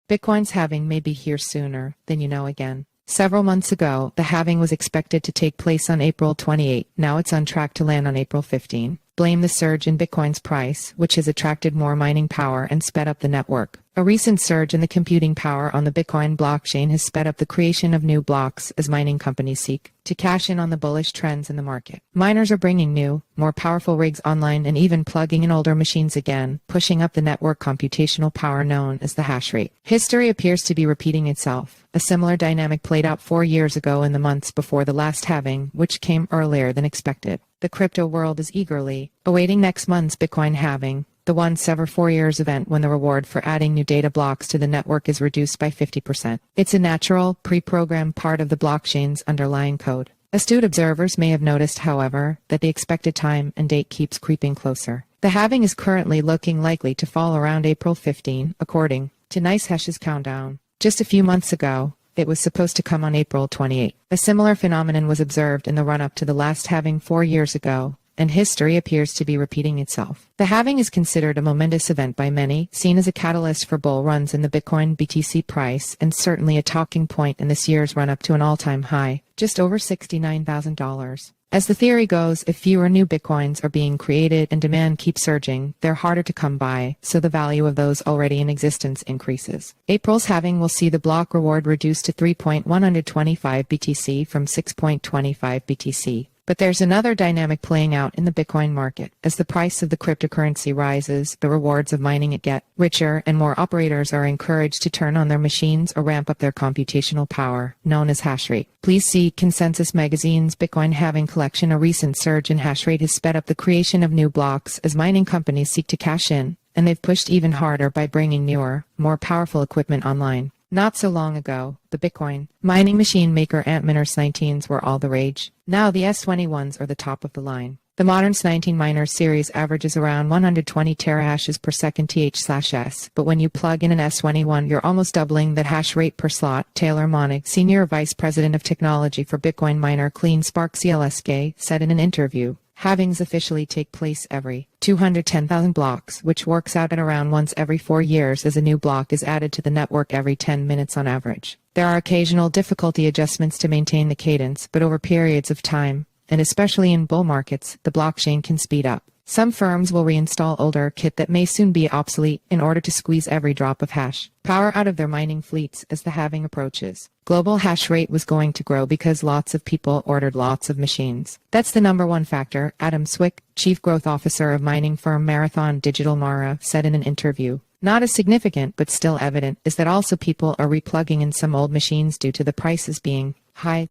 Bitcoin's halving may be here sooner than you know again. Several months ago, the halving was expected to take place on April 28. Now it's on track to land on April 15. Blame the surge in Bitcoin's price, which has attracted more mining power and sped up the network. A recent surge in the computing power on the Bitcoin blockchain has sped up the creation of new blocks as mining companies seek to cash in on the bullish trends in the market. Miners are bringing new, more powerful rigs online and even plugging in older machines again, pushing up the network computational power known as the hash rate. History appears to be repeating itself. A similar dynamic played out 4 years ago in the months before the last halving, which came earlier than expected. The crypto world is eagerly awaiting next month's Bitcoin halving, the once every 4 years event when the reward for adding new data blocks to the network is reduced by 50%. It's a natural, pre-programmed part of the blockchain's underlying code. Astute observers may have noticed, however, that the expected time and date keeps creeping closer. The halving is currently looking likely to fall around April 15, according to NiceHash's countdown. Just a few months ago, it was supposed to come on April 28. A similar phenomenon was observed in the run-up to the last halving 4 years ago, and history appears to be repeating itself. The halving is considered a momentous event by many, seen as a catalyst for bull runs in the Bitcoin BTC price, and certainly a talking point in this year's run-up to an all-time high, just over $69,000. As the theory goes, if fewer new Bitcoins are being created and demand keeps surging, they're harder to come by, so the value of those already in existence increases. April's halving will see the block reward reduced to 3.125 BTC from 6.25 BTC. But there's another dynamic playing out in the Bitcoin market. As the price of the cryptocurrency rises, the rewards of mining it get richer, and more operators are encouraged to turn on their machines or ramp up their computational power, known as hashrate. Please see Consensus Magazine's Bitcoin halving collection. A recent surge in hashrate has sped up the creation of new blocks as mining companies seek to cash in, and they've pushed even harder by bringing newer, more powerful equipment online. Not so long ago, the Bitcoin mining machine maker Antminer S19s were all the rage. Now the S21s are the top of the line. The modern S19 miner series averages around 120 terahashes per second th/s, but when you plug in an S21, you're almost doubling the hash rate per slot. Taylor Monig, Senior Vice President of Technology for Bitcoin miner CleanSpark CLSK, said in an interview, halvings officially take place every 210,000 blocks, which works out at around once every 4 years as a new block is added to the network every 10 minutes on average. There are occasional difficulty adjustments to maintain the cadence, but over periods of time, and especially in bull markets, the blockchain can speed up. Some firms will reinstall older kit that may soon be obsolete in order to squeeze every drop of hash power out of their mining fleets as the halving approaches. Global hash rate was going to grow because lots of people ordered lots of machines. That's the number one factor, Adam Swick, Chief Growth Officer of mining firm Marathon Digital Mara, said in an interview. Not as significant but still evident is that also people are replugging in some old machines due to the prices being high.